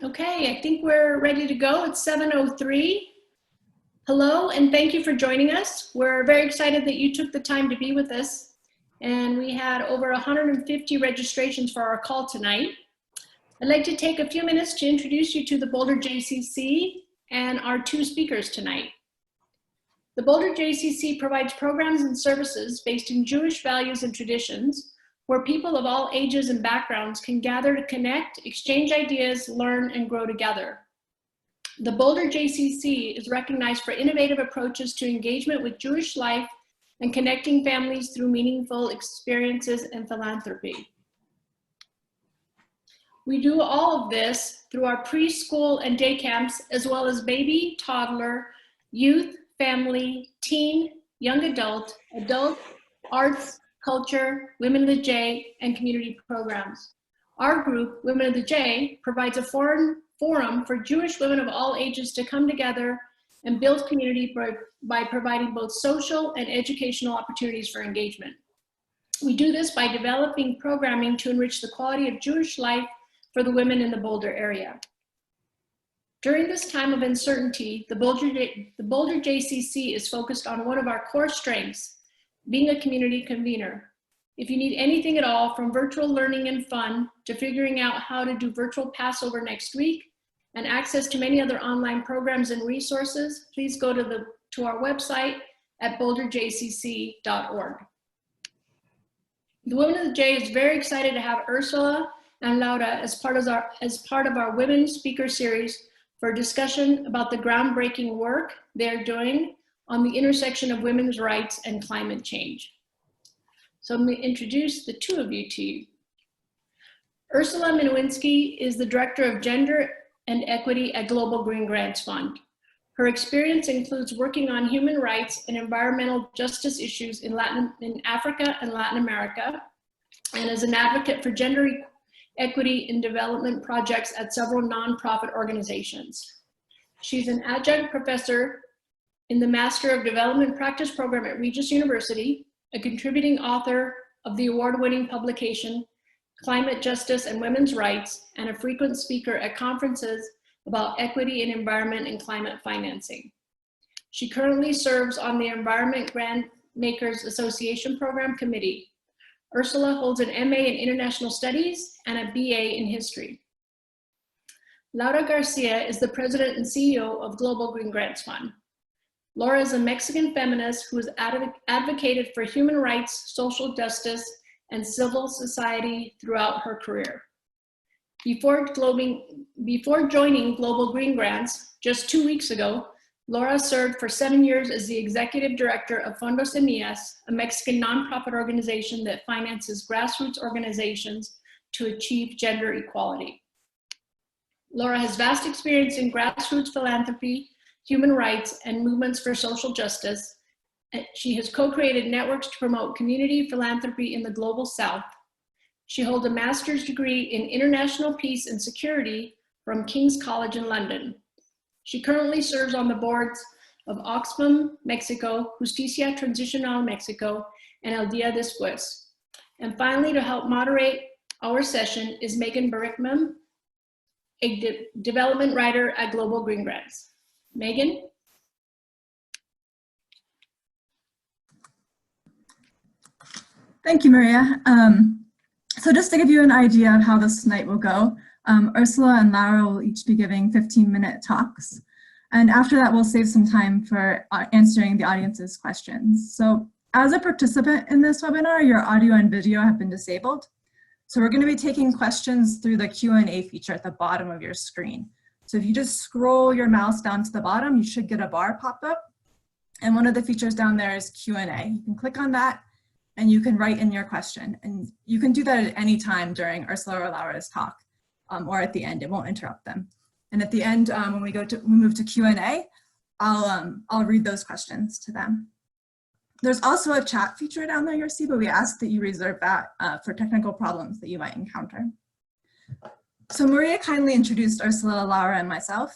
Okay, I think we're ready to go. It's 7:03. Hello, and thank you for joining us. We're very excited that you took the time to be with us. And we had over 150 registrations for our call tonight. I'd like to take a few minutes to introduce you to the Boulder JCC and our two speakers tonight. The Boulder JCC provides programs and services based in Jewish values and traditions, where people of all ages and backgrounds can gather to connect, exchange ideas, learn, and grow together. The Boulder JCC is recognized for innovative approaches to engagement with Jewish life and connecting families through meaningful experiences and philanthropy. We do all of this through our preschool and day camps, as well as baby, toddler, youth, family, teen, young adult, arts, culture, Women of the J, and community programs. Our group, Women of the J, provides a forum for Jewish women of all ages to come together and build community by providing both social and educational opportunities for engagement. We do this by developing programming to enrich the quality of Jewish life for the women in the Boulder area. During this time of uncertainty, the Boulder JCC is focused on one of our core strengths, being a community convener. If you need anything at all, from virtual learning and fun to figuring out how to do virtual Passover next week and access to many other online programs and resources, please go to our website at boulderjcc.org. The Women of the J is very excited to have Ursula and Laura as part of our Women Speaker Series for a discussion about the groundbreaking work they're doing on the intersection of women's rights and climate change. So I'm going to introduce the two of you to you. Ursula Miniszewski is the Director of Gender and Equity at Global Greengrants Fund. Her experience includes working on human rights and environmental justice issues in Africa and Latin America, and is an advocate for gender equity in development projects at several nonprofit organizations. She's an adjunct professor in the Master of Development Practice program at Regis University, a contributing author of the award-winning publication, Climate Justice and Women's Rights, and a frequent speaker at conferences about equity in environment and climate financing. She currently serves on the Environment Grant Makers Association Program Committee. Ursula holds an MA in International Studies and a BA in History. Laura Garcia is the President and CEO of Global Greengrants Fund. Laura is a Mexican feminist who has advocated for human rights, social justice, and civil society throughout her career. Before joining Global Greengrants just 2 weeks ago, Laura served for 7 years as the executive director of Fondo Semillas, a Mexican nonprofit organization that finances grassroots organizations to achieve gender equality. Laura has vast experience in grassroots philanthropy, human rights, and movements for social justice. She has co-created networks to promote community philanthropy in the Global South. She holds a master's degree in international peace and security from King's College in London. She currently serves on the boards of Oxfam, Mexico, Justicia Transicional Mexico, and El Dia Después. And finally, to help moderate our session is Megan Berickman, a development writer at Global Greengrants. Megan? Thank you, Maria. So just to give you an idea of how this night will go, Ursula and Laura will each be giving 15-minute talks. And after that, we'll save some time for answering the audience's questions. So as a participant in this webinar, your audio and video have been disabled. So we're going to be taking questions through the Q&A feature at the bottom of your screen. So if you just scroll your mouse down to the bottom, you should get a bar pop up. And one of the features down there is Q&A. You can click on that and you can write in your question. And you can do that at any time during Ursula or Laura's talk or at the end. It won't interrupt them. And at the end, when we move to Q&A, I'll read those questions to them. There's also a chat feature down there you'll see, but we ask that you reserve that for technical problems that you might encounter. So Maria kindly introduced Ursula, Laura, and myself.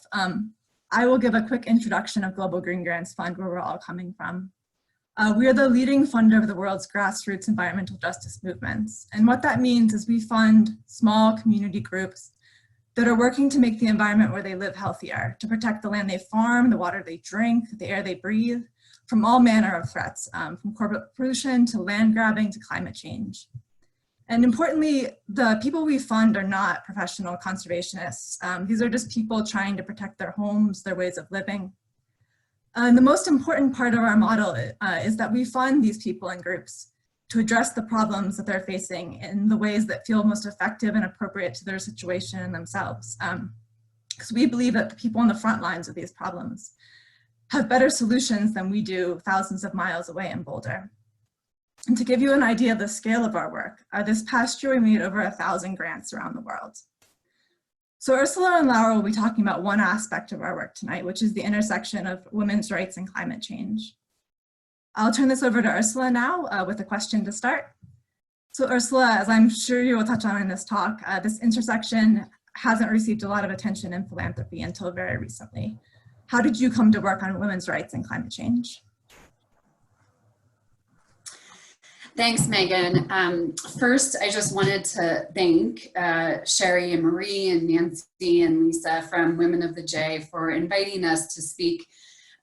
I will give a quick introduction of Global Greengrants Fund, where we're all coming from. We are the leading funder of the world's grassroots environmental justice movements. And what that means is we fund small community groups that are working to make the environment where they live healthier, to protect the land they farm, the water they drink, the air they breathe, from all manner of threats, from corporate pollution to land grabbing to climate change. And importantly, the people we fund are not professional conservationists. These are just people trying to protect their homes, their ways of living. And the most important part of our model is that we fund these people and groups to address the problems that they're facing in the ways that feel most effective and appropriate to their situation and themselves. Because we believe that the people on the front lines of these problems have better solutions than we do thousands of miles away in Boulder. And to give you an idea of the scale of our work, this past year we made over 1,000 grants around the world. So Ursula and Laura will be talking about one aspect of our work tonight, which is the intersection of women's rights and climate change. I'll turn this over to Ursula now with a question to start. So Ursula, as I'm sure you will touch on in this talk, this intersection hasn't received a lot of attention in philanthropy until very recently. How did you come to work on women's rights and climate change? Thanks, Megan. First, I just wanted to thank Sherry and Marie and Nancy and Lisa from Women of the J for inviting us to speak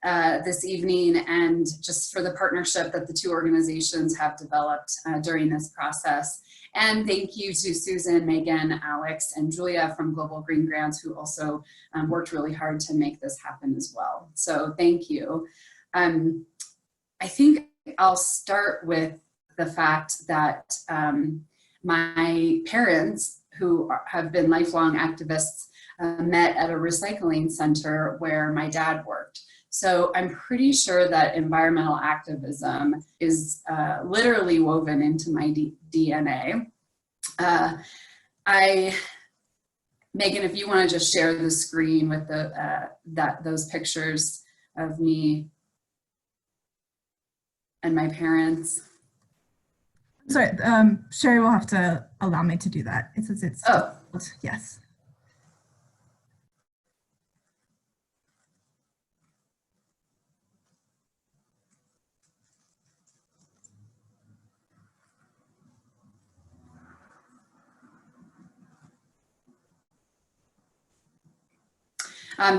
this evening, and just for the partnership that the two organizations have developed during this process. And thank you to Susan, Megan, Alex, and Julia from Global Greengrants, who also worked really hard to make this happen as well. So thank you. I think I'll start with the fact that my parents, who have been lifelong activists, met at a recycling center where my dad worked. So I'm pretty sure that environmental activism is literally woven into my DNA. Megan, if you want to just share the screen with those pictures of me and my parents. Sorry, Sherry will have to allow me to do that. It says it's, oh, yes.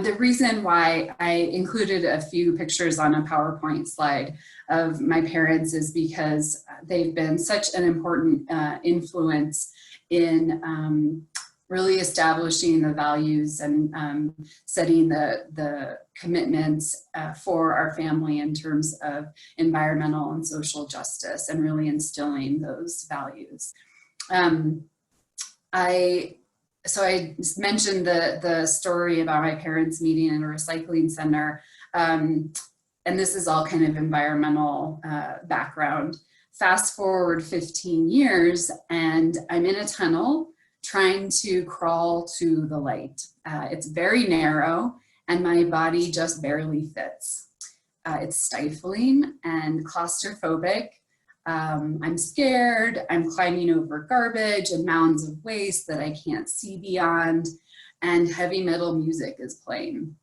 The reason why I included a few pictures on a PowerPoint slide of my parents is because they've been such an important influence in really establishing the values and setting the commitments for our family in terms of environmental and social justice, and really instilling those values. So I mentioned the story about my parents meeting in a recycling center, and this is all kind of environmental background. Fast forward 15 years, and I'm in a tunnel trying to crawl to the light. It's very narrow, and my body just barely fits. It's stifling and claustrophobic. I'm scared, I'm climbing over garbage and mounds of waste that I can't see beyond, and heavy metal music is playing.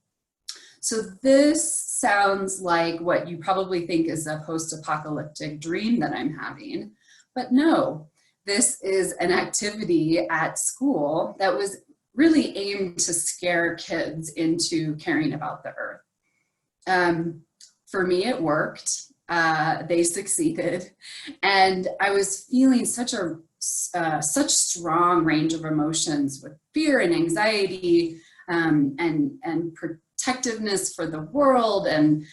So this sounds like what you probably think is a post-apocalyptic dream that I'm having, but no, this is an activity at school that was really aimed to scare kids into caring about the earth. For me, it worked. They succeeded, and I was feeling such strong range of emotions with fear and anxiety, and protectiveness for the world, and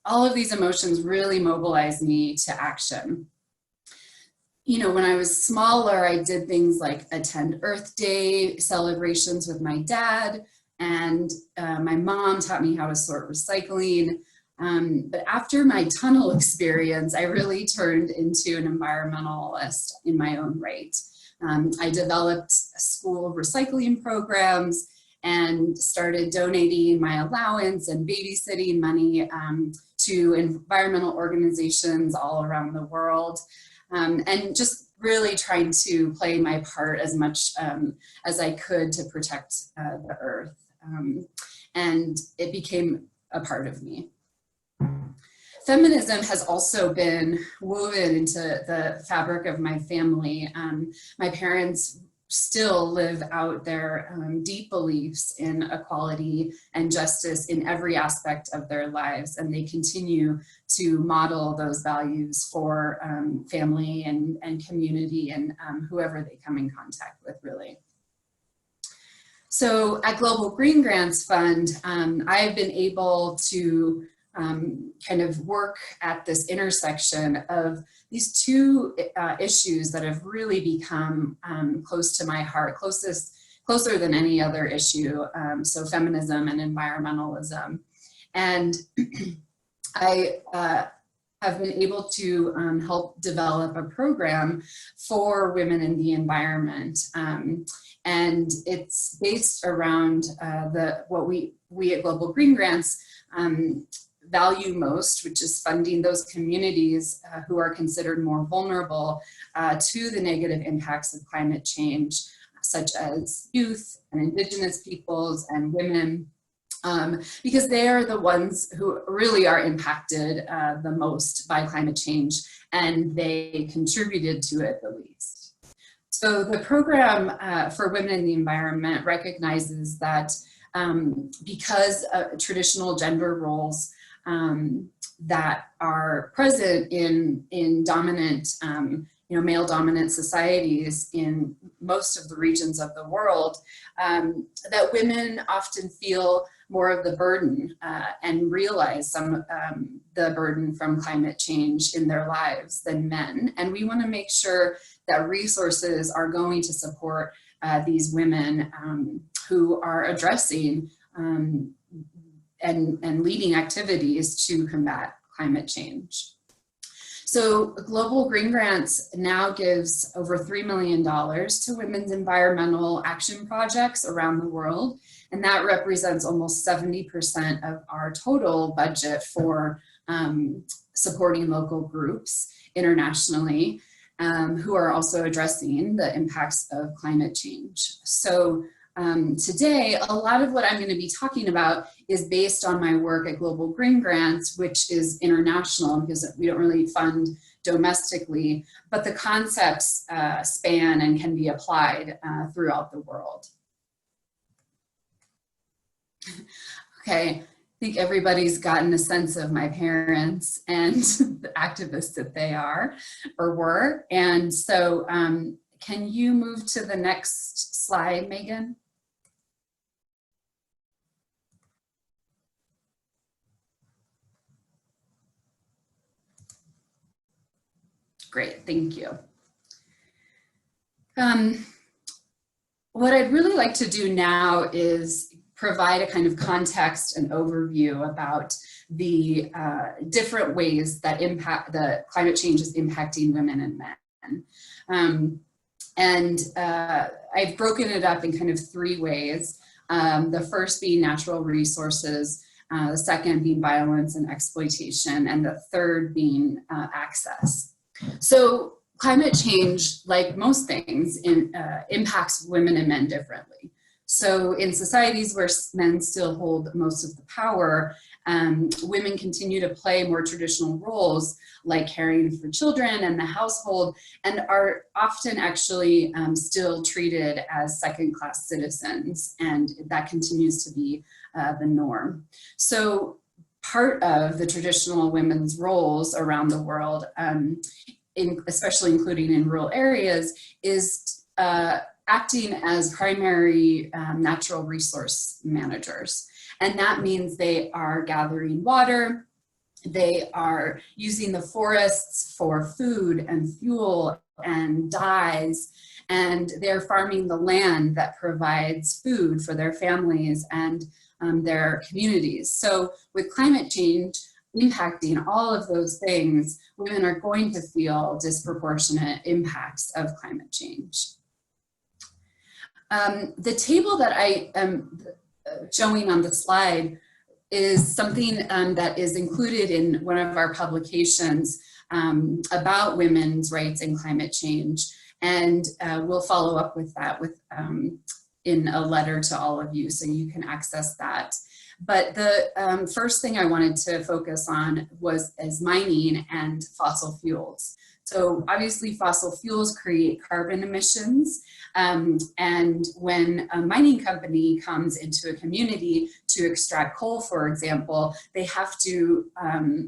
all of these emotions really mobilized me to action. You know, when I was smaller, I did things like attend Earth Day celebrations with my dad, and my mom taught me how to sort recycling. But after my tunnel experience, I really turned into an environmentalist in my own right. I developed school recycling programs and started donating my allowance and babysitting money to environmental organizations all around the world, and just really trying to play my part as much as I could to protect the earth. And it became a part of me. Feminism has also been woven into the fabric of my family. My parents still live out their deep beliefs in equality and justice in every aspect of their lives, and they continue to model those values for family and community and whoever they come in contact with, really. So at Global Greengrants Fund, I've been able to kind of work at this intersection of these two issues that have really become close to my heart, closer than any other issue, so feminism and environmentalism. And I have been able to help develop a program for women in the environment. And it's based around what we at Global Greengrants value most, which is funding those communities who are considered more vulnerable to the negative impacts of climate change, such as youth and Indigenous peoples and women, because they are the ones who really are impacted the most by climate change, and they contributed to it the least. So the program for women in the environment recognizes that because traditional gender roles that are present in dominant, male dominant societies in most of the regions of the world, that women often feel more of the burden and realize some of the burden from climate change in their lives than men. And we want to make sure that resources are going to support these women who are addressing and leading activities to combat climate change. So Global Greengrants now gives over $3 million to women's environmental action projects around the world, and that represents almost 70% of our total budget for supporting local groups internationally who are also addressing the impacts of climate change. So today, a lot of what I'm going to be talking about is based on my work at Global Greengrants, which is international because we don't really fund domestically, but the concepts span and can be applied throughout the world. Okay, I think everybody's gotten a sense of my parents and the activists that they are or were. And so can you move to the next slide, Megan? Great, thank you. What I'd really like to do now is provide a kind of context and overview about the different ways that the climate change is impacting women and men. I've broken it up in kind of three ways. The first being natural resources, the second being violence and exploitation, and the third being access. So climate change, like most things, impacts women and men differently. So in societies where men still hold most of the power, women continue to play more traditional roles like caring for children and the household, and are often actually still treated as second-class citizens, and that continues to be the norm. So part of the traditional women's roles around the world, especially including in rural areas, is acting as primary natural resource managers. And that means they are gathering water, they are using the forests for food and fuel and dyes, and they're farming the land that provides food for their families and their communities. So with climate change impacting all of those things, women are going to feel disproportionate impacts of climate change. The table that I am showing on the slide is something that is included in one of our publications about women's rights and climate change. And we'll follow up with that in a letter to all of you, so you can access that. But the first thing I wanted to focus on is mining and fossil fuels. So obviously fossil fuels create carbon emissions, and when a mining company comes into a community to extract coal, for example, they have to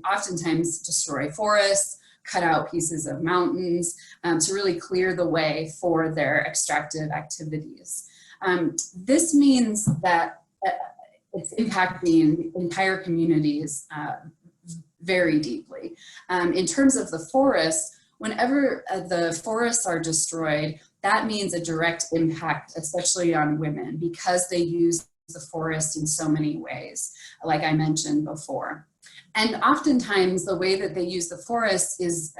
oftentimes destroy forests, cut out pieces of mountains to really clear the way for their extractive activities. This means that it's impacting entire communities very deeply. In terms of the forests, whenever the forests are destroyed, that means a direct impact, especially on women, because they use the forest in so many ways, like I mentioned before. And oftentimes the way that they use the forest is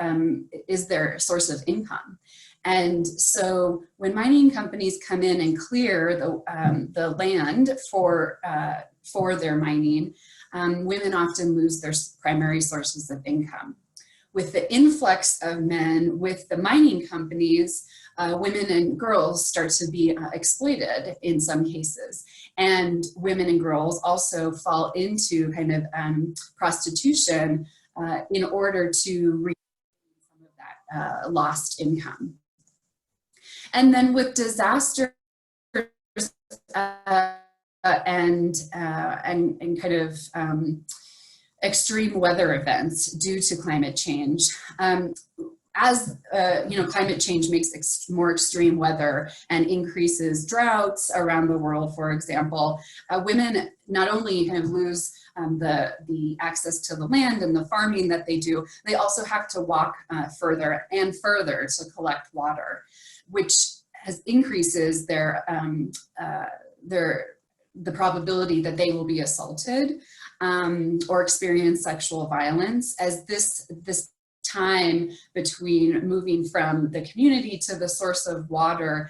their source of income. And so when mining companies come in and clear the land for their mining, women often lose their primary sources of income. With the influx of men with the mining companies, women and girls start to be exploited in some cases. And women and girls also fall into kind of prostitution in order to regain some of that lost income. And then with disasters and kind of extreme weather events due to climate change. As climate change makes more extreme weather and increases droughts around the world, for example, women not only kind of lose the access to the land and the farming that they do, they also have to walk further and further to collect water, which increases the probability that they will be assaulted or experience sexual violence, as this time between moving from the community to the source of water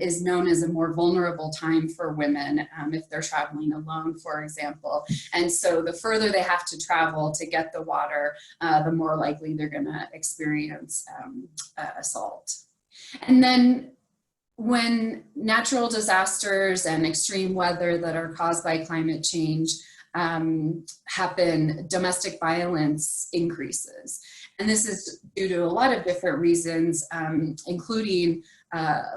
is known as a more vulnerable time for women if they're traveling alone, for example. And so the further they have to travel to get the water, the more likely they're going to experience assault. And then when natural disasters and extreme weather that are caused by climate change happen, domestic violence increases. And this is due to a lot of different reasons, including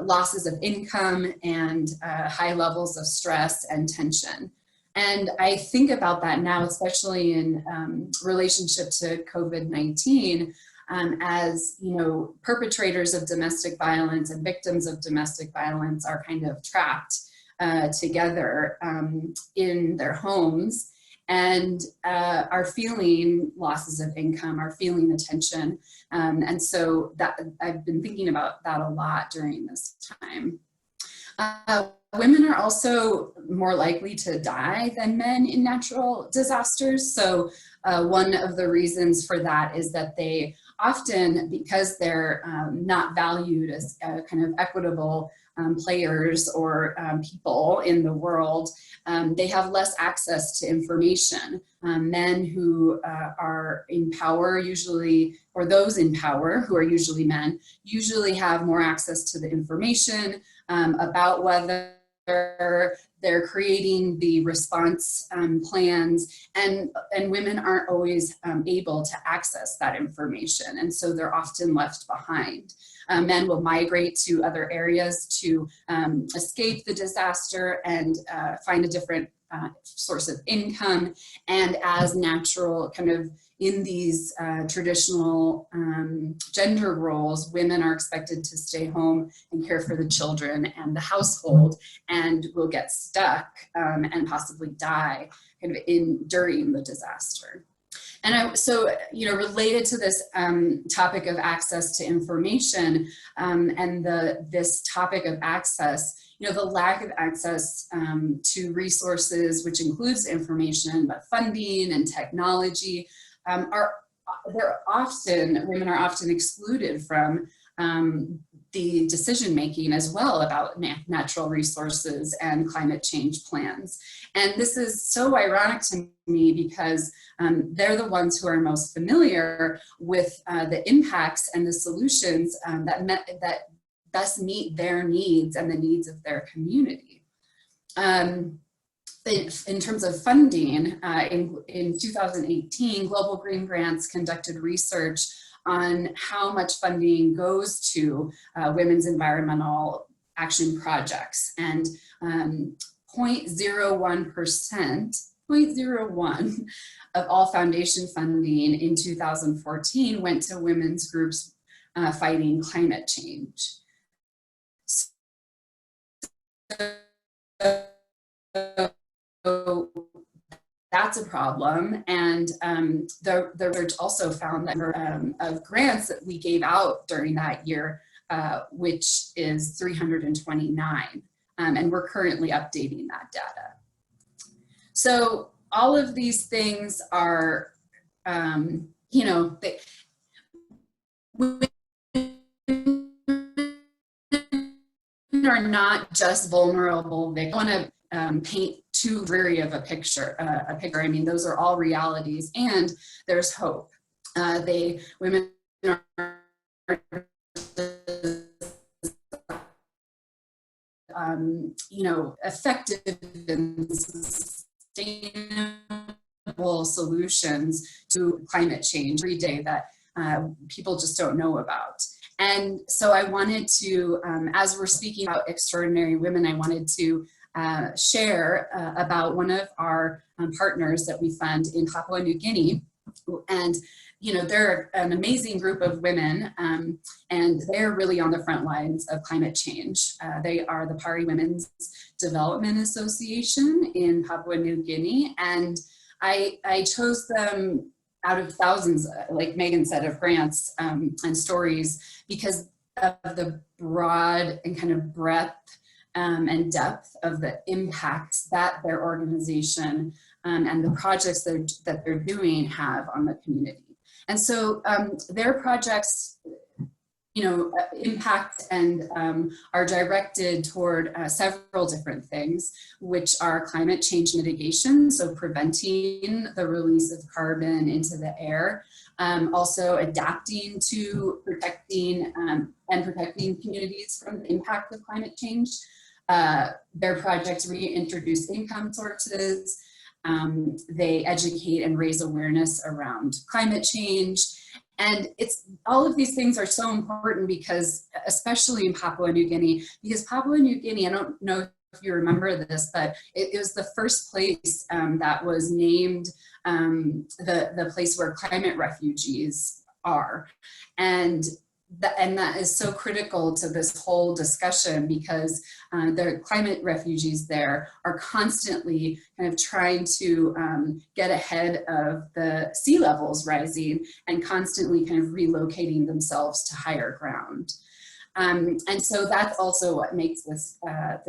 losses of income and high levels of stress and tension. And I think about that now, especially in relationship to COVID-19, as perpetrators of domestic violence and victims of domestic violence are kind of trapped together in their homes and are feeling losses of income, are feeling the tension. And so that I've been thinking about that a lot during this time. Women are also more likely to die than men in natural disasters. So one of the reasons for that is that they often, because they're not valued as kind of equitable players or people in the world, they have less access to information. Men who are in power usually, or those in power who are usually men, usually have more access to the information about whether they're creating the response plans, and women aren't always able to access that information, and so they're often left behind. Men will migrate to other areas to escape the disaster and find a different source of income, and as natural kind of in these traditional gender roles, women are expected to stay home and care for the children and the household, and will get stuck and possibly die kind of during the disaster. And so related to this topic of access to information and this topic of access, the lack of access to resources, which includes information, but funding and technology, women are often excluded from the decision making as well about natural resources and climate change plans. And this is so ironic to me because they're the ones who are most familiar with the impacts and the solutions that best meet their needs and the needs of their community. In terms of funding, in 2018, Global Greengrants conducted research on how much funding goes to women's environmental action projects. And 0.01%, 0.01 of all foundation funding in 2014 went to women's groups fighting climate change. So that's a problem. And the research also found that of grants that we gave out during that year, which is 329. And we're currently updating that data. So all of these things are, you know, are not just vulnerable victims. I want to paint too dreary of a picture. I mean, those are all realities, and there's hope. Women are you know, effective and sustainable solutions to climate change every day that people just don't know about. And so I wanted to, as we're speaking about extraordinary women, I wanted to share about one of our partners that we fund in Papua New Guinea. And, you know, they're an amazing group of women, and they're really on the front lines of climate change. They are the Pari Women's Development Association in Papua New Guinea. And I chose them out of thousands, like Megan said, of grants and stories because of the broad and kind of breadth and depth of the impacts that their organization and the projects that they're doing have on the community. And so their projects, you know, impact and are directed toward several different things, which are climate change mitigation, so preventing the release of carbon into the air, also adapting to protecting and protecting communities from the impact of climate change. Their projects reintroduce income sources. They educate and raise awareness around climate change. And all of these things are so important because, especially in Papua New Guinea, because Papua New Guinea, I don't know if you remember this, but it was the first place that was named the place where climate refugees are. And that is so critical to this whole discussion because the climate refugees there are constantly kind of trying to get ahead of the sea levels rising and constantly kind of relocating themselves to higher ground. And so that's also what makes this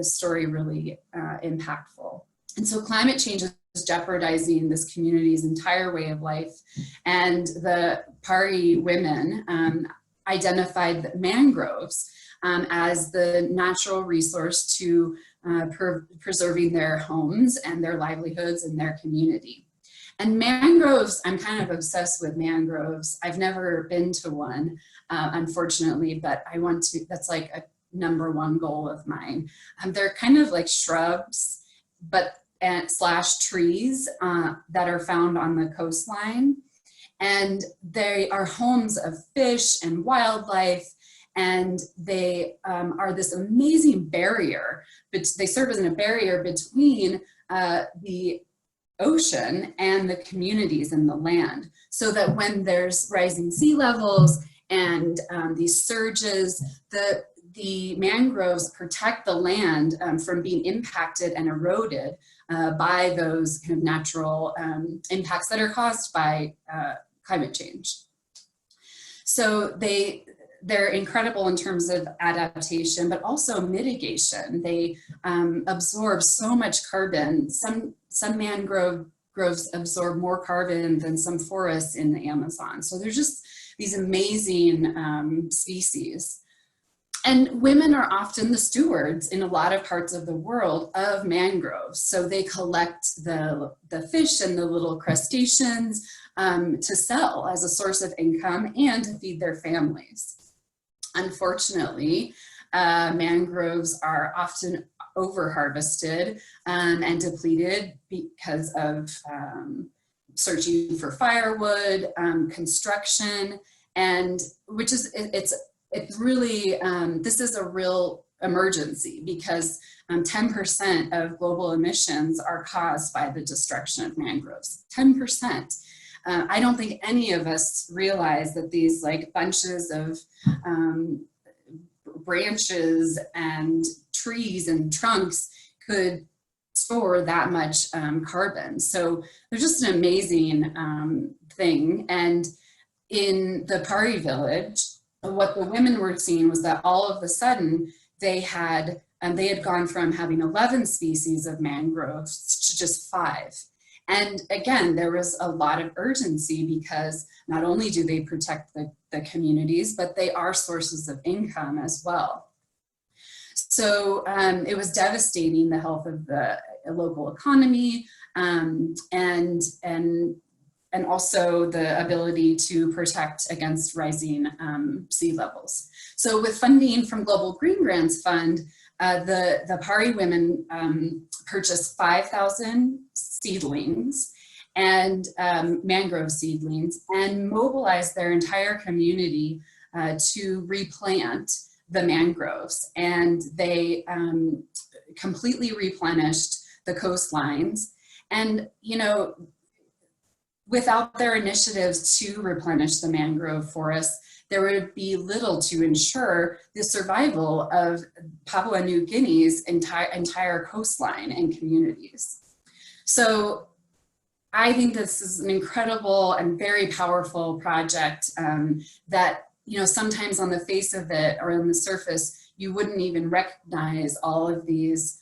story really impactful. And so climate change is jeopardizing this community's entire way of life. And the Pari women identified the mangroves as the natural resource to preserving their homes and their livelihoods and their community. And mangroves, I'm kind of obsessed with mangroves. I've never been to one, unfortunately, but I want to. That's like a #1 goal of mine. They're kind of like shrubs, but slash trees that are found on the coastline. And they are homes of fish and wildlife, and they are this amazing barrier, but they serve as a barrier between the ocean and the communities and the land, so that when there's rising sea levels and these surges, the mangroves protect the land from being impacted and eroded by those kind of natural impacts that are caused by climate change. So they're incredible in terms of adaptation, but also mitigation. They absorb so much carbon. Some mangroves absorb more carbon than some forests in the Amazon. So they're just these amazing species. And women are often the stewards in a lot of parts of the world of mangroves. So they collect the fish and the little crustaceans to sell as a source of income and to feed their families. Unfortunately, mangroves are often over-harvested and depleted because of searching for firewood, construction, And which is, it's really, this is a real emergency because 10% of global emissions are caused by the destruction of mangroves, 10%. I don't think any of us realize that these like bunches of branches and trees and trunks could store that much carbon. So they're just an amazing thing. And in the Pari village, what the women were seeing was that all of a sudden they had gone from having 11 species of mangroves to just 5. And again, there was a lot of urgency because not only do they protect the communities, but they are sources of income as well. So it was devastating the health of the local economy and also the ability to protect against rising sea levels. So with funding from Global Greengrants Fund, the Pari women purchased 5,000 seedlings and mangrove seedlings and mobilized their entire community to replant the mangroves. And they completely replenished the coastlines. And, you know, without their initiatives to replenish the mangrove forests, there would be little to ensure the survival of Papua New Guinea's entire coastline and communities. So I think this is an incredible and very powerful project that, you know, sometimes on the face of it or on the surface, you wouldn't even recognize all of these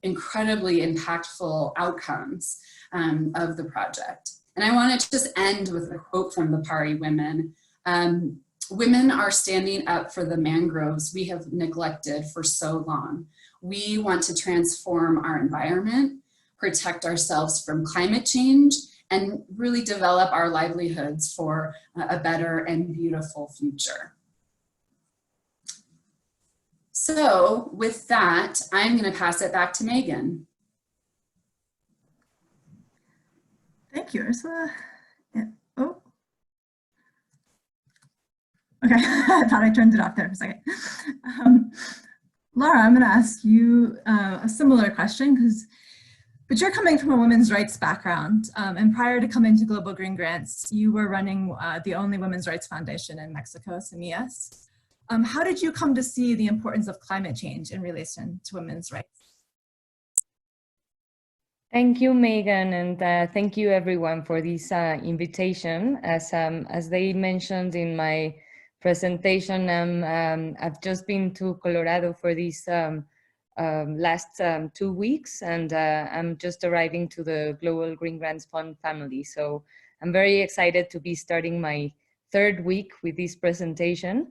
incredibly impactful outcomes of the project. And I want to just end with a quote from the Pari women. Women are standing up for the mangroves we have neglected for so long. We want to transform our environment, protect ourselves from climate change, and really develop our livelihoods for a better and beautiful future. So with that, I'm going to pass it back to Megan. Thank you, Ursula. Yeah. Oh. Okay, I thought I turned it off there for a second. Laura, I'm going to ask you a similar question, but you're coming from a women's rights background, and prior to coming to Global Greengrants, you were running the only women's rights foundation in Mexico, Semillas. How did you come to see the importance of climate change in relation to women's rights? Thank you, Megan, and thank you everyone for this invitation. As they mentioned in my presentation, I've just been to Colorado for these last 2 weeks, and I'm just arriving to the Global Greengrants Fund family. So I'm very excited to be starting my 3rd week with this presentation.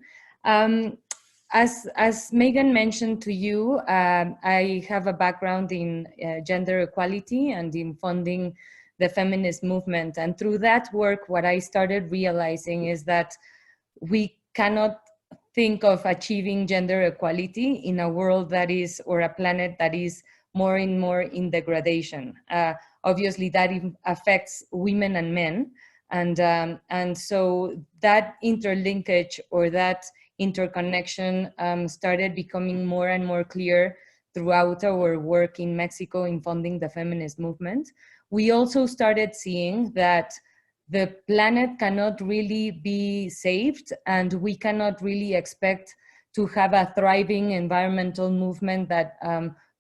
As Megan mentioned to you, I have a background in gender equality and in funding the feminist movement. And through that work, what I started realizing is that we cannot think of achieving gender equality in a world that is, or a planet that is more and more in degradation. Obviously, that affects women and men. And so that interlinkage or that interconnection started becoming more and more clear throughout our work in Mexico in funding the feminist movement. We also started seeing that the planet cannot really be saved, and we cannot really expect to have a thriving environmental movement that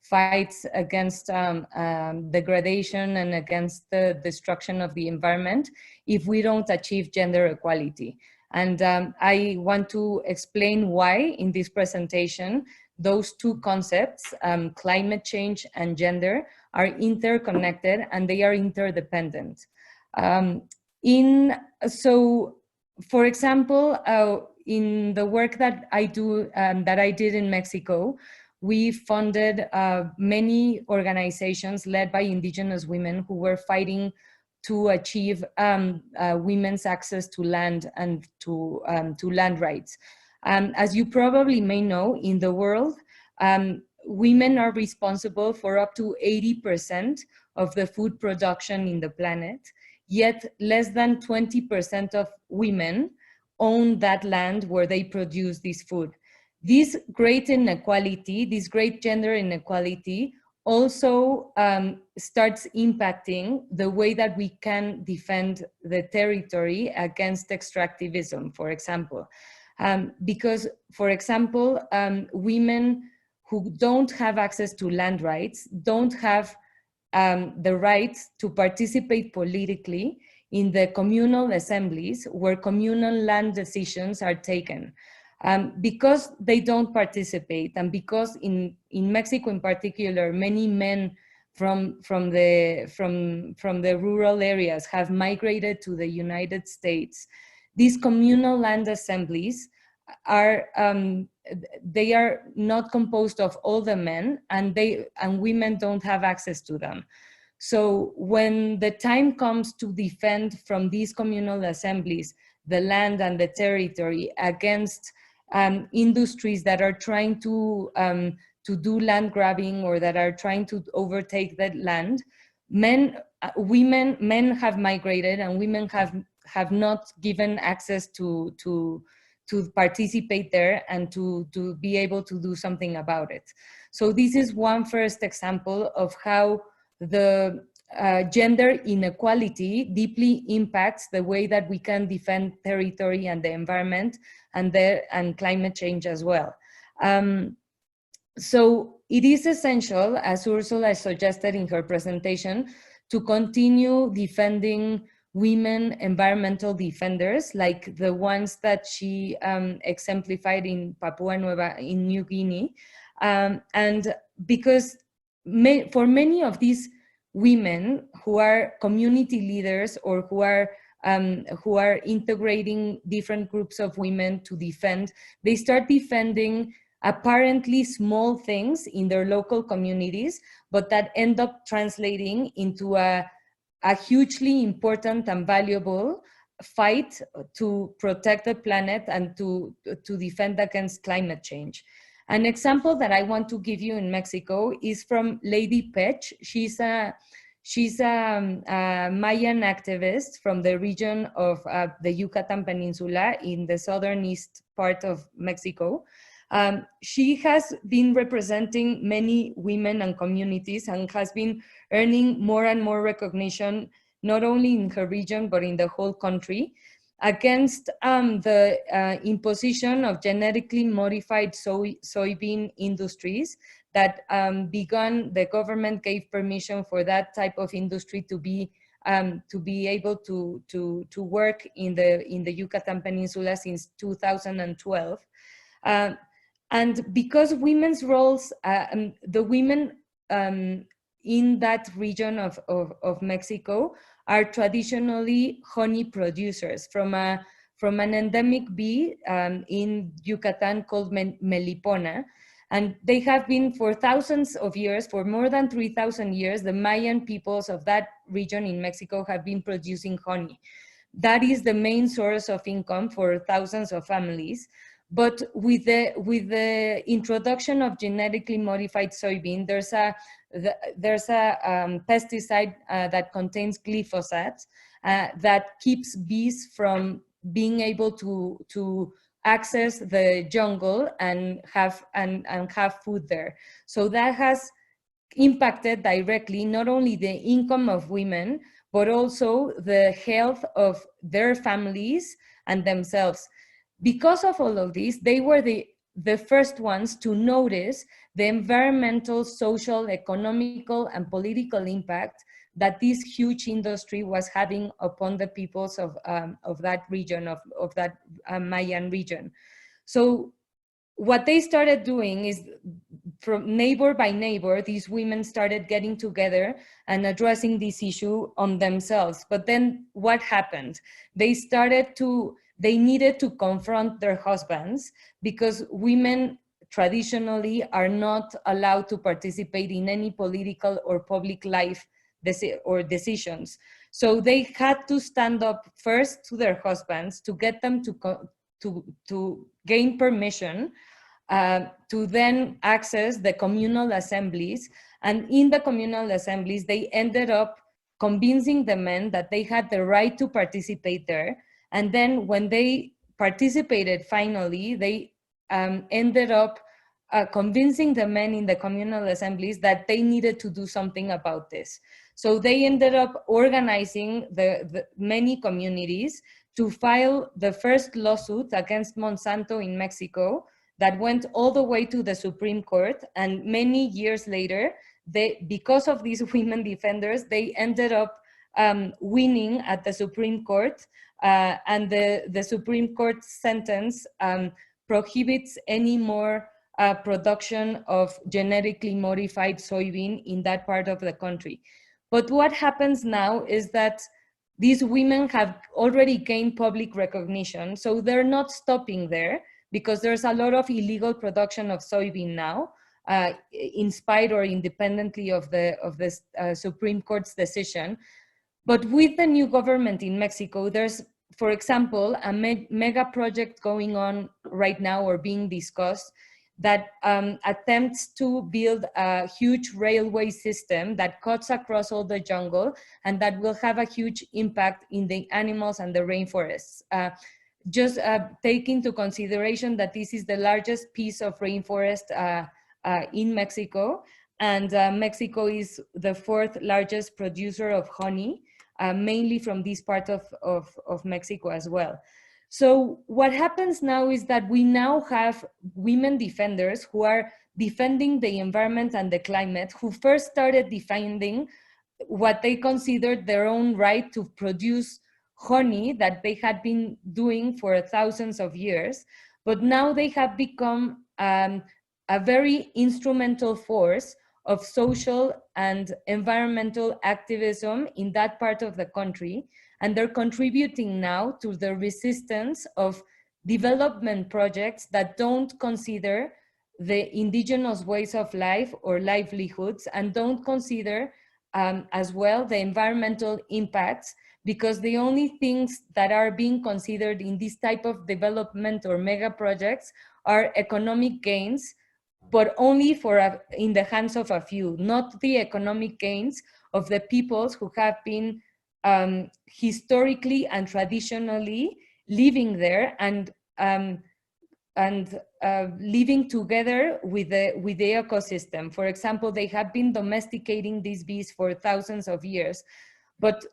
fights against degradation and against the destruction of the environment if we don't achieve gender equality. And I want to explain why in this presentation those two concepts, climate change and gender, are interconnected and they are interdependent. So, for example, in the work that I do, that I did in Mexico, we funded many organizations led by indigenous women who were fighting to achieve women's access to land and to land rights. As you probably may know, in the world, women are responsible for up to 80% of the food production in the planet, yet less than 20% of women own that land where they produce this food. This great inequality, this great gender inequality also starts impacting the way that we can defend the territory against extractivism, for example. Because, for example, women who don't have access to land rights don't have the right to participate politically in the communal assemblies where communal land decisions are taken. Because they don't participate, and because in Mexico in particular, many men from the rural areas have migrated to the United States, these communal land assemblies are they are not composed of all the men, and women don't have access to them. So when the time comes to defend from these communal assemblies the land and the territory against industries that are trying to do land grabbing, or that are trying to overtake that land, men have migrated, and women have not given access to participate there and to be able to do something about it. So this is one first example of how the gender inequality deeply impacts the way that we can defend territory and the environment and climate change as well. So it is essential, as Ursula suggested in her presentation, to continue defending women environmental defenders, like the ones that she exemplified in in New Guinea. And because for many of these women who are community leaders, or who are integrating different groups of women to defend, they start defending apparently small things in their local communities, but that end up translating into a hugely important and valuable fight to protect the planet and to defend against climate change. An example that I want to give you in Mexico is from Lady Pech. She's a Mayan activist from the region of the Yucatan Peninsula in the southern east part of Mexico. She has been representing many women and communities, and has been earning more and more recognition, not only in her region, but in the whole country, against the imposition of genetically modified soybean industries that the government gave permission for that type of industry to be able to work in the Yucatan Peninsula since 2012. And because women's roles, the women in that region of Mexico are traditionally honey producers from an endemic bee in Yucatan called Melipona. And they have been for thousands of years, for more than 3,000 years, the Mayan peoples of that region in Mexico have been producing honey. That is the main source of income for thousands of families. But with the introduction of genetically modified soybean, there's a pesticide that contains glyphosate that keeps bees from being able to access the jungle and have food there. So that has impacted directly not only the income of women, but also the health of their families and themselves. Because of all of this, they were the first ones to notice the environmental, social, economical, and political impact that this huge industry was having upon the peoples of that region, of that Mayan region. So what they started doing is, from neighbor by neighbor, these women started getting together and addressing this issue on themselves. But then what happened? They needed to confront their husbands, because women traditionally are not allowed to participate in any political or public life or decisions. So they had to stand up first to their husbands to get them to gain permission to then access the communal assemblies. And in the communal assemblies, they ended up convincing the men that they had the right to participate there. And then when they participated finally, they ended up convincing the men in the communal assemblies that they needed to do something about this. So they ended up organizing the many communities to file the first lawsuit against Monsanto in Mexico that went all the way to the Supreme Court. And many years later, because of these women defenders, they ended up winning at the Supreme Court. And the Supreme Court sentence prohibits any more production of genetically modified soybean in that part of the country. But what happens now is that these women have already gained public recognition, so they're not stopping there, because there's a lot of illegal production of soybean now, in spite or independently of the Supreme Court's decision. But with the new government in Mexico, there's, for example, a mega project going on right now or being discussed that attempts to build a huge railway system that cuts across all the jungle and that will have a huge impact in the animals and the rainforests. Just take into consideration that this is the largest piece of rainforest in Mexico, and Mexico is the fourth largest producer of honey, mainly from this part of Mexico as well. So what happens now is that we now have women defenders who are defending the environment and the climate, who first started defending what they considered their own right to produce honey that they had been doing for thousands of years. But now they have become a very instrumental force of social and environmental activism in that part of the country. And they're contributing now to the resistance of development projects that don't consider the indigenous ways of life or livelihoods, and don't consider as well the environmental impacts, because the only things that are being considered in this type of development or mega projects are economic gains, but only in the hands of a few, not the economic gains of the peoples who have been historically and traditionally living there and living together with the ecosystem. For example, they have been domesticating these bees for thousands of years, but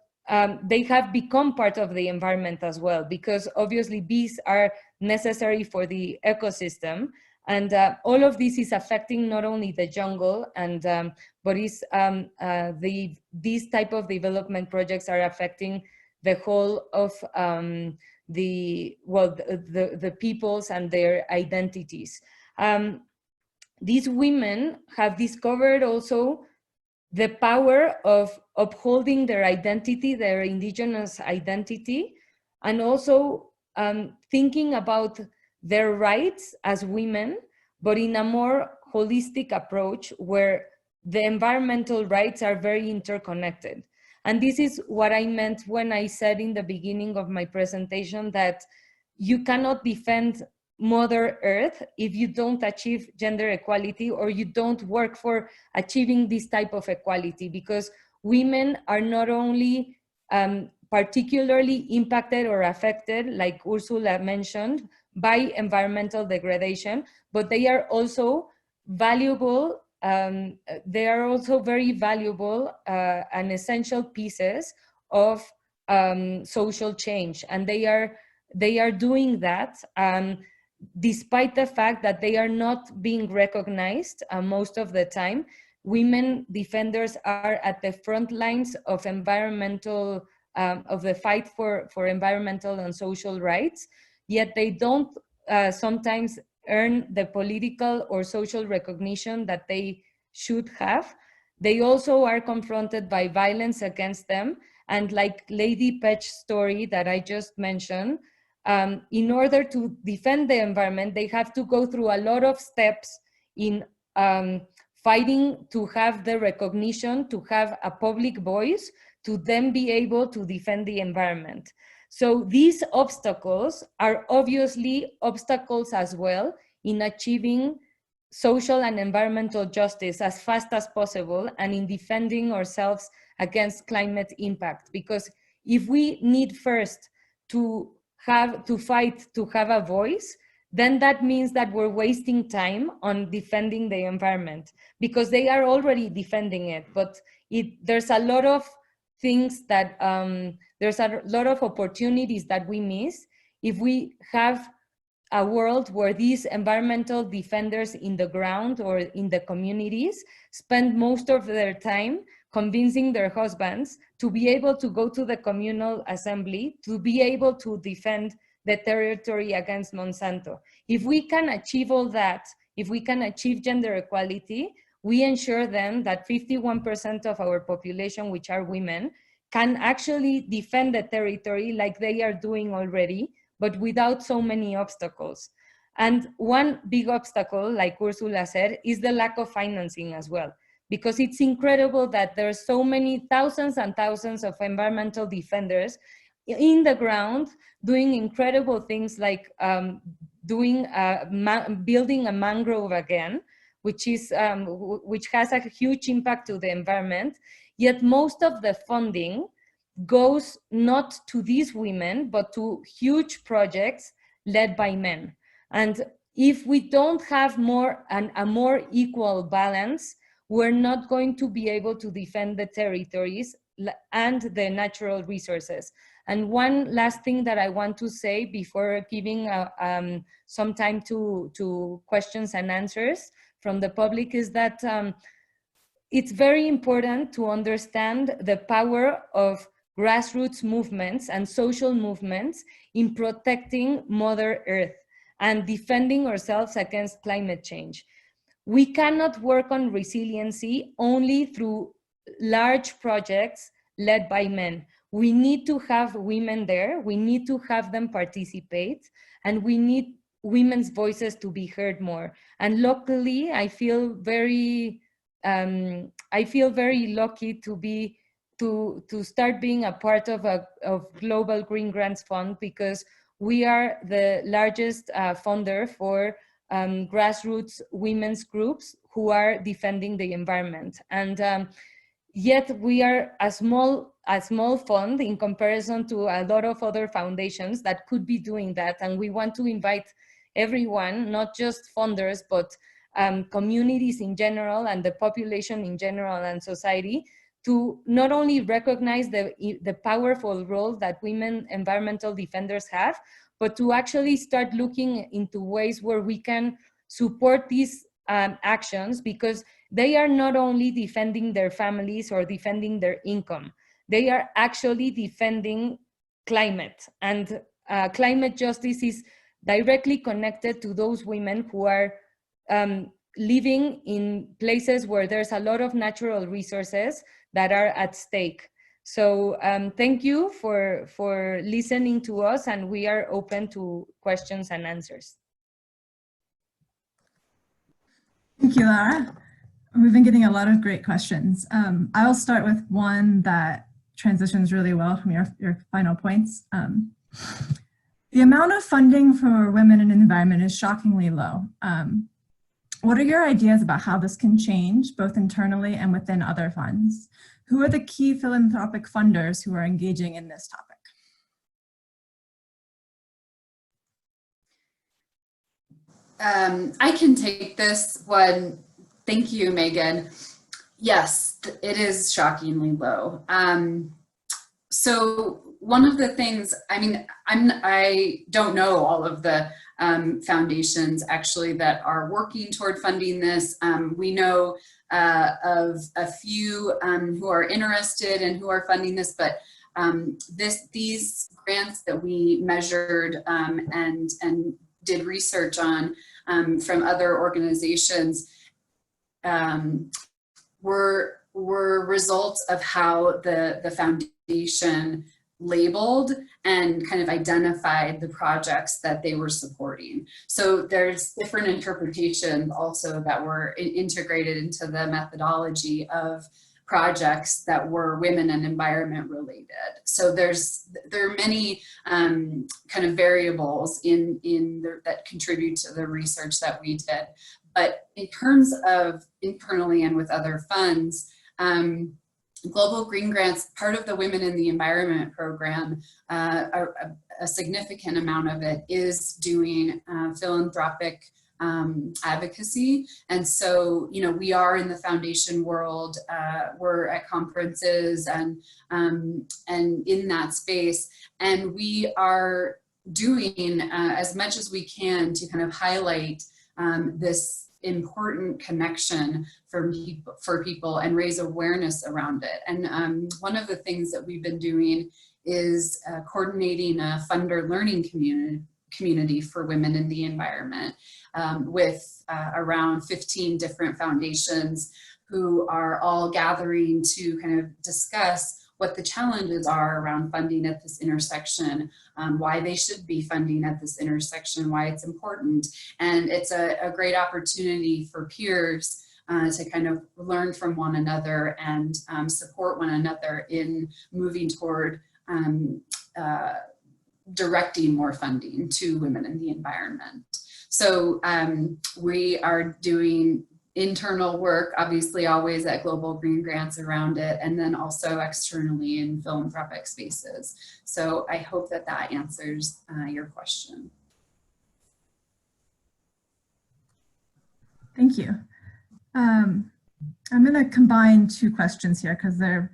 they have become part of the environment as well, because obviously bees are necessary for the ecosystem. And all of this is affecting not only the jungle, but these type of development projects are affecting the whole of the peoples and their identities. These women have discovered also the power of upholding their identity, their indigenous identity, and also thinking about their rights as women, but in a more holistic approach where the environmental rights are very interconnected. And this is what I meant when I said in the beginning of my presentation that you cannot defend Mother Earth if you don't achieve gender equality, or you don't work for achieving this type of equality, because women are not only particularly impacted or affected, like Ursula mentioned, by environmental degradation, but they are also valuable. They are also very valuable and essential pieces of social change, and they are doing that despite the fact that they are not being recognized most of the time. Women defenders are at the front lines of environmental of the fight for environmental and social rights, yet they don't sometimes earn the political or social recognition that they should have. They also are confronted by violence against them. And like Lady Petch's story that I just mentioned, in order to defend the environment, they have to go through a lot of steps in fighting to have the recognition, to have a public voice, to then be able to defend the environment. So these obstacles are obviously obstacles as well in achieving social and environmental justice as fast as possible, and in defending ourselves against climate impact. Because if we need first to have to fight to have a voice, then that means that we're wasting time on defending the environment, because they are already defending it. But there's a lot of things that, there's a lot of opportunities that we miss if we have a world where these environmental defenders in the ground or in the communities spend most of their time convincing their husbands to be able to go to the communal assembly, to be able to defend the territory against Monsanto. If we can achieve all that, if we can achieve gender equality, we ensure then that 51% of our population, which are women, can actually defend the territory like they are doing already, but without so many obstacles. And one big obstacle, like Ursula said, is the lack of financing as well, because it's incredible that there's so many thousands and thousands of environmental defenders in the ground doing incredible things like building a mangrove again, which has a huge impact to the environment. Yet most of the funding goes not to these women, but to huge projects led by men. And if we don't have a more equal balance, we're not going to be able to defend the territories and the natural resources. And one last thing that I want to say before giving some time to questions and answers from the public is that it's very important to understand the power of grassroots movements and social movements in protecting Mother Earth and defending ourselves against climate change. We cannot work on resiliency only through large projects led by men. We need to have women there, we need to have them participate, and we need women's voices to be heard more. And locally, I feel very lucky to start being a part of Global Greengrants Fund, because we are the largest funder for grassroots women's groups who are defending the environment. And yet we are a small fund in comparison to a lot of other foundations that could be doing that. And we want to invite everyone, not just funders, but communities in general and the population in general and society, to not only recognize the powerful role that women environmental defenders have, but to actually start looking into ways where we can support these actions, because they are not only defending their families or defending their income, they are actually defending climate. And climate justice is directly connected to those women who are living in places where there's a lot of natural resources that are at stake. So thank you for listening to us, and we are open to questions and answers. Thank you, Lara. We've been getting a lot of great questions. I'll start with one that transitions really well from your final points. The amount of funding for women in the environment is shockingly low. What are your ideas about how this can change, both internally and within other funds? Who are the key philanthropic funders who are engaging in this topic? I can take this one. Thank you, Megan. Yes, it is shockingly low. So one of the things, I mean, I don't know all of the foundations actually that are working toward funding this. We know of a few who are interested and who are funding this, but these grants that we measured and did research on from other organizations were results of how the foundation labeled and kind of identified the projects that they were supporting. So there's different interpretations also that were integrated into the methodology of projects that were women and environment related. So there are many kind of variables that contribute to the research that we did. But in terms of internally and with other funds, Global Greengrants, part of the Women in the Environment program, a significant amount of it is doing philanthropic advocacy. And so, you know, we are in the foundation world, we're at conferences and in that space, and we are doing as much as we can to kind of highlight this important connection for people and raise awareness around it. And one of the things that we've been doing is coordinating a funder learning community for women in the environment with around 15 different foundations who are all gathering to kind of discuss what the challenges are around funding at this intersection, why they should be funding at this intersection, why it's important. And it's a great opportunity for peers to kind of learn from one another and support one another in moving toward directing more funding to women in the environment. So we are doing internal work, obviously always at Global Greengrants around it, and then also externally in philanthropic spaces. So I hope that that answers your question. Thank you. I'm going to combine two questions here because they're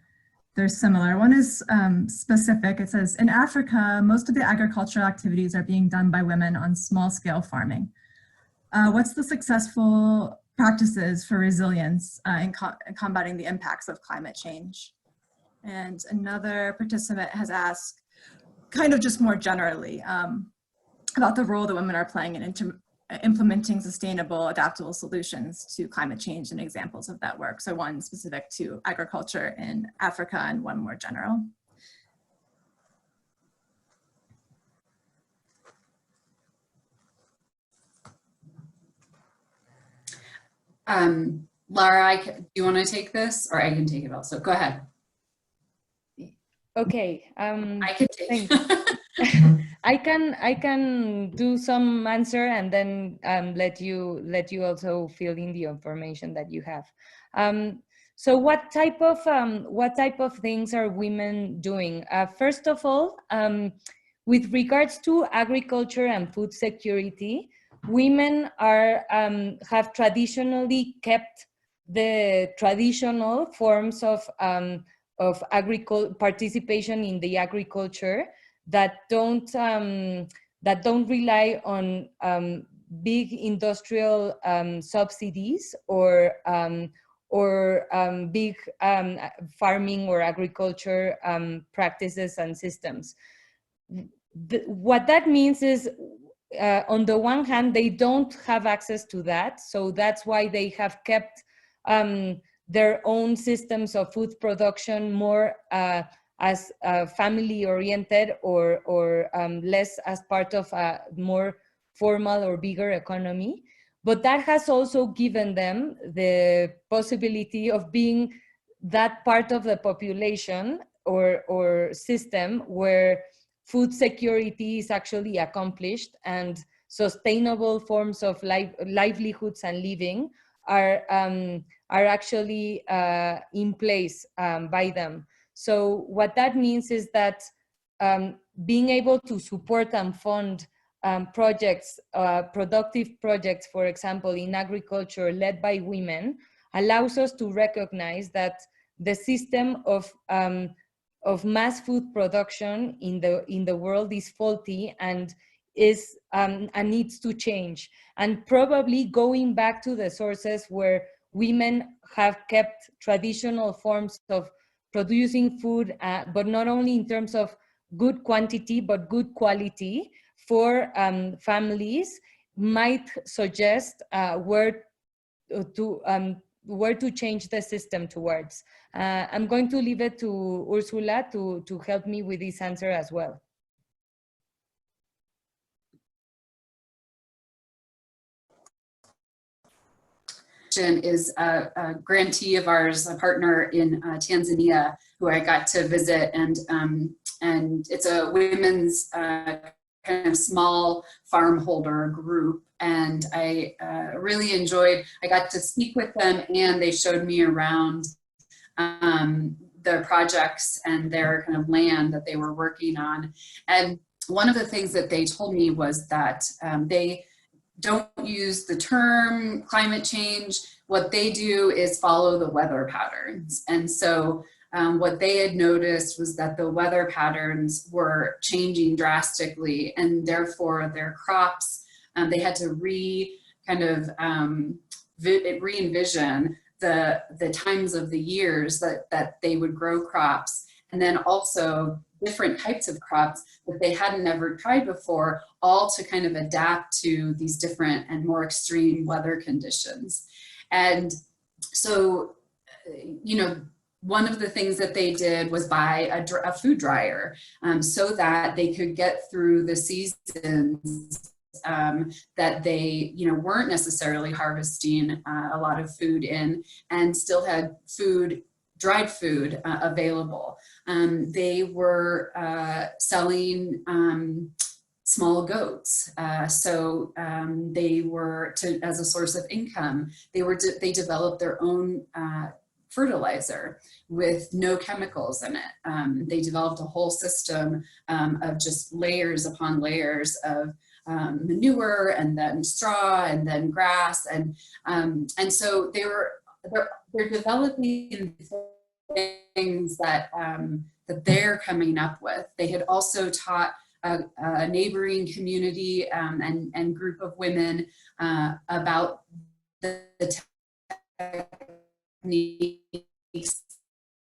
similar. One is specific. It says, in Africa, most of the agricultural activities are being done by women on small-scale farming. What's the successful practices for resilience in combating the impacts of climate change? And another participant has asked, kind of just more generally, about the role that women are playing in implementing sustainable, adaptable solutions to climate change and examples of that work. So one specific to agriculture in Africa and one more general. Lara, do you want to take this, or I can take it also? Go ahead. Okay. I can take. I can do some answer and then let you also fill in the information that you have. So what type of things are women doing? First of all, with regards to agriculture and food security, women are have traditionally kept the traditional forms of participation in the agriculture that don't rely on big industrial subsidies or big farming or agriculture practices and systems. What that means is, on the one hand, they don't have access to that, so that's why they have kept their own systems of food production more as family-oriented or less as part of a more formal or bigger economy. But that has also given them the possibility of being that part of the population or system where food security is actually accomplished and sustainable forms of livelihoods and living are actually in place by them. So what that means is that being able to support and fund projects, productive projects, for example, in agriculture led by women, allows us to recognize that the system of mass food production in the world is faulty and needs to change. And probably going back to the sources where women have kept traditional forms of producing food, but not only in terms of good quantity, but good quality for families, might suggest where to change the system towards. I'm going to leave it to Ursula to help me with this answer as well. Is a grantee of ours, a partner in Tanzania, who I got to visit, and it's a women's kind of small farm holder group, and I really enjoyed. I got to speak with them, and they showed me around their projects and their kind of land that they were working on. And one of the things that they told me was that they don't use the term climate change. What they do is follow the weather patterns. And so what they had noticed was that the weather patterns were changing drastically, and therefore their crops, they had to re-envision the times of the years that they would grow crops, and then also different types of crops that they hadn't ever tried before, all to kind of adapt to these different and more extreme weather conditions. And so, you know, one of the things that they did was buy a food dryer so that they could get through the seasons that they, you know, weren't necessarily harvesting a lot of food in, and still had food, dried food available. They were selling small goats, so they were as a source of income. They developed their own fertilizer with no chemicals in it. They developed a whole system of just layers upon layers of manure, and then straw, and then grass, and so they're developing things that that they're coming up with. They had also taught a neighboring community and group of women about the techniques.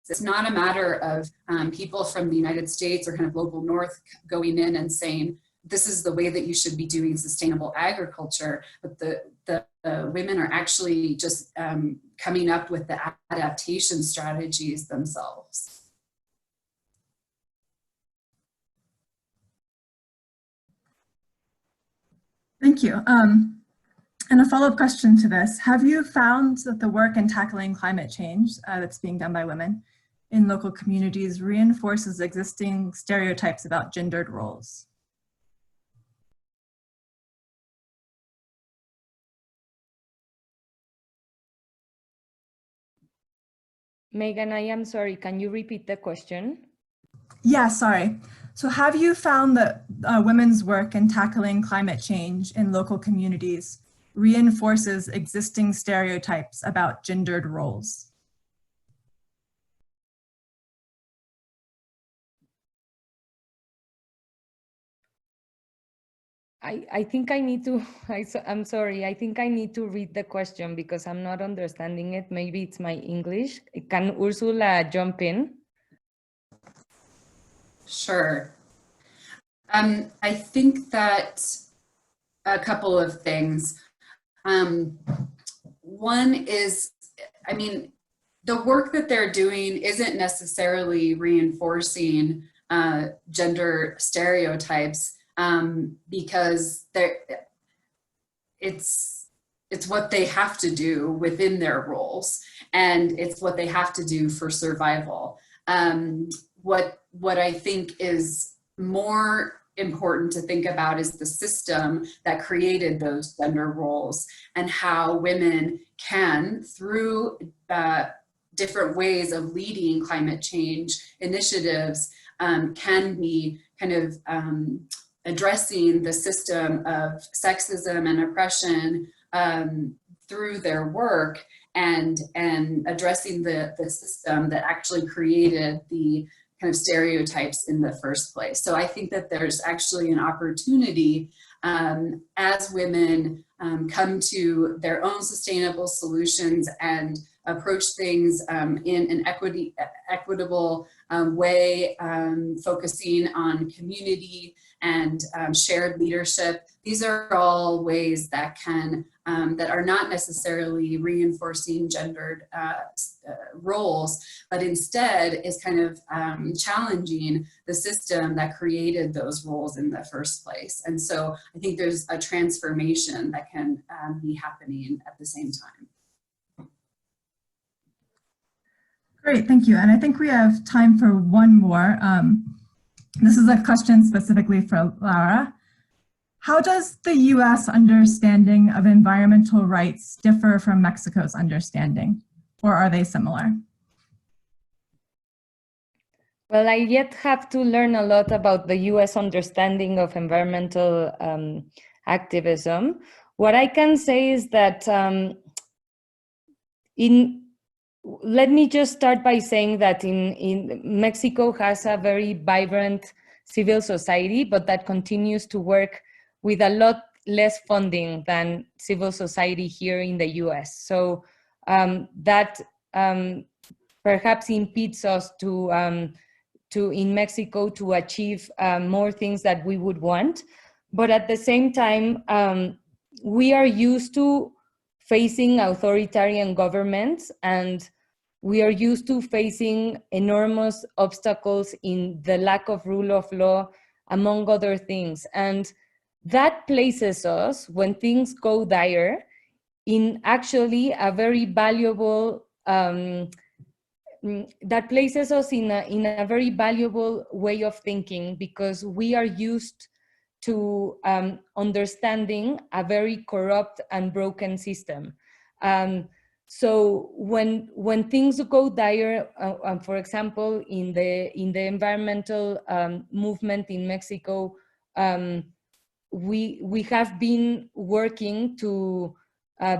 It's not a matter of people from the United States or kind of global North going in and saying, this is the way that you should be doing sustainable agriculture, but the women are actually just coming up with the adaptation strategies themselves. Thank you. And a follow-up question to this, have you found that the work in tackling climate change that's being done by women in local communities reinforces existing stereotypes about gendered roles? Megan, I am sorry, can you repeat the question? Yeah, sorry. So have you found that women's work in tackling climate change in local communities reinforces existing stereotypes about gendered roles? I think I need to, I'm sorry, I think I need to read the question because I'm not understanding it. Maybe it's my English. Can Ursula jump in? Sure. I think that a couple of things. One is, I mean, the work that they're doing isn't necessarily reinforcing gender stereotypes because it's what they have to do within their roles, and it's what they have to do for survival. What I think is more important to think about is the system that created those gender roles, and how women can, through different ways of leading climate change initiatives, can be kind of addressing the system of sexism and oppression through their work, and addressing the system that actually created the kind of stereotypes in the first place. So I think that there's actually an opportunity as women come to their own sustainable solutions and approach things in an equitable way, focusing on community and shared leadership. These are all ways that can that are not necessarily reinforcing gendered roles, but instead is kind of challenging the system that created those roles in the first place. And so I think there's a transformation that can be happening at the same time. Great, thank you. And I think we have time for one more. This is a question specifically for Laura. How does the US understanding of environmental rights differ from Mexico's understanding, or are they similar? Well, I yet have to learn a lot about the US understanding of environmental activism. What I can say is that let me just start by saying that in Mexico has a very vibrant civil society, but that continues to work with a lot less funding than civil society here in the US. So that perhaps impedes us to in Mexico to achieve more things that we would want. But at the same time, we are used to facing authoritarian governments, and we are used to facing enormous obstacles in the lack of rule of law, among other things. And that places us, when things go dire, in actually a very valuable that places us in a very valuable way of thinking, because we are used to understanding a very corrupt and broken system. So when things go dire, for example, in the environmental movement in Mexico, we have been working to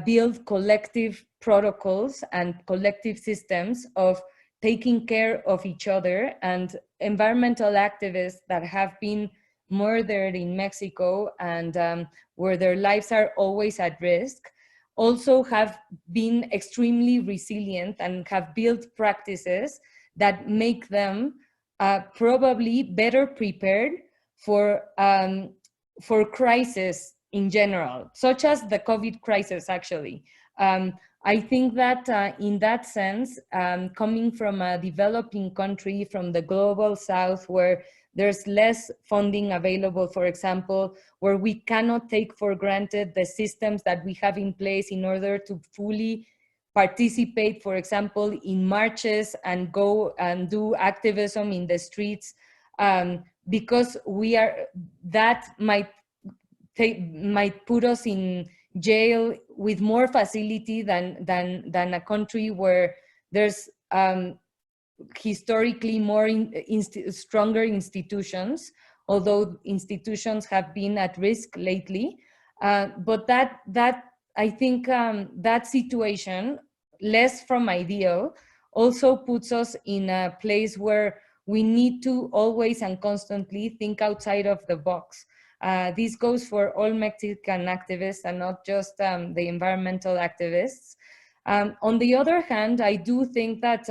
build collective protocols and collective systems of taking care of each other, and environmental activists that have been murdered in Mexico and where their lives are always at risk also have been extremely resilient and have built practices that make them probably better prepared for crisis in general, such as the COVID crisis, actually. I think that in that sense, coming from a developing country, from the global south, where there's less funding available, for example, where we cannot take for granted the systems that we have in place in order to fully participate, for example, in marches and go and do activism in the streets, because that might put us in jail with more facility than a country where there's historically more stronger institutions, although institutions have been at risk lately. But that I think that situation, less from ideal, also puts us in a place where we need to always and constantly think outside of the box. This goes for all Mexican activists and not just the environmental activists. On the other hand, I do think that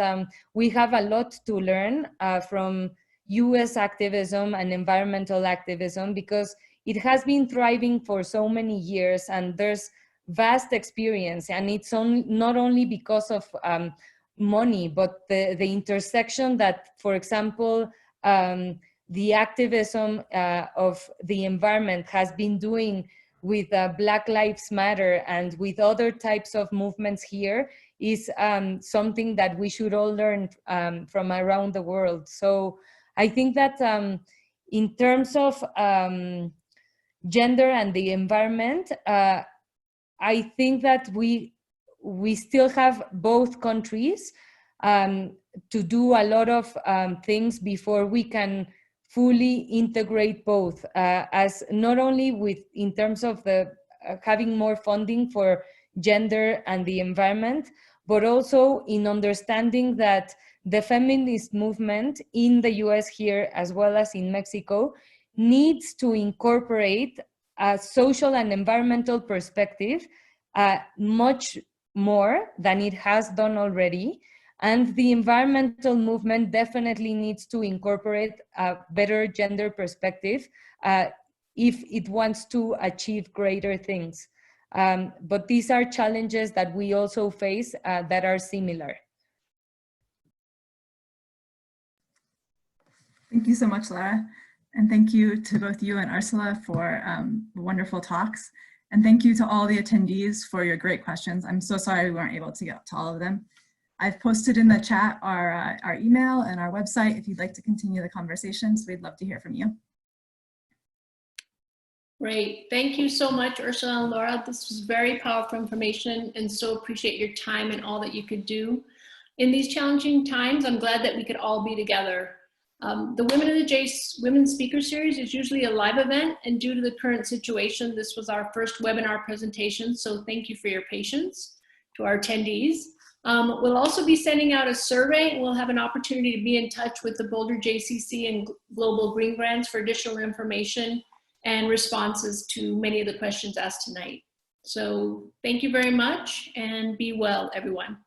we have a lot to learn from US activism and environmental activism, because it has been thriving for so many years and there's vast experience, and it's not only because of money, but the intersection that, for example, the activism of the environment has been doing with Black Lives Matter and with other types of movements here is something that we should all learn from around the world. So I think that in terms of gender and the environment, I think that we still have both countries to do a lot of things before we can fully integrate both, as not only in terms of the having more funding for gender and the environment, but also in understanding that the feminist movement in the US here, as well as in Mexico, needs to incorporate a social and environmental perspective much more than it has done already. And the environmental movement definitely needs to incorporate a better gender perspective if it wants to achieve greater things. But these are challenges that we also face that are similar. Thank you so much, Lara. And thank you to both you and Ursula for wonderful talks. And thank you to all the attendees for your great questions. I'm so sorry we weren't able to get to all of them. I've posted in the chat our email and our website if you'd like to continue the conversation. So we'd love to hear from you. Great. Thank you so much, Ursula and Laura. This was very powerful information, and so appreciate your time and all that you could do. In these challenging times, I'm glad that we could all be together. The Women in the Jace Women Speaker Series is usually a live event, and due to the current situation, this was our first webinar presentation, so thank you for your patience to our attendees. We'll also be sending out a survey, and we'll have an opportunity to be in touch with the Boulder JCC and Global Greengrants for additional information and responses to many of the questions asked tonight. So thank you very much, and be well, everyone.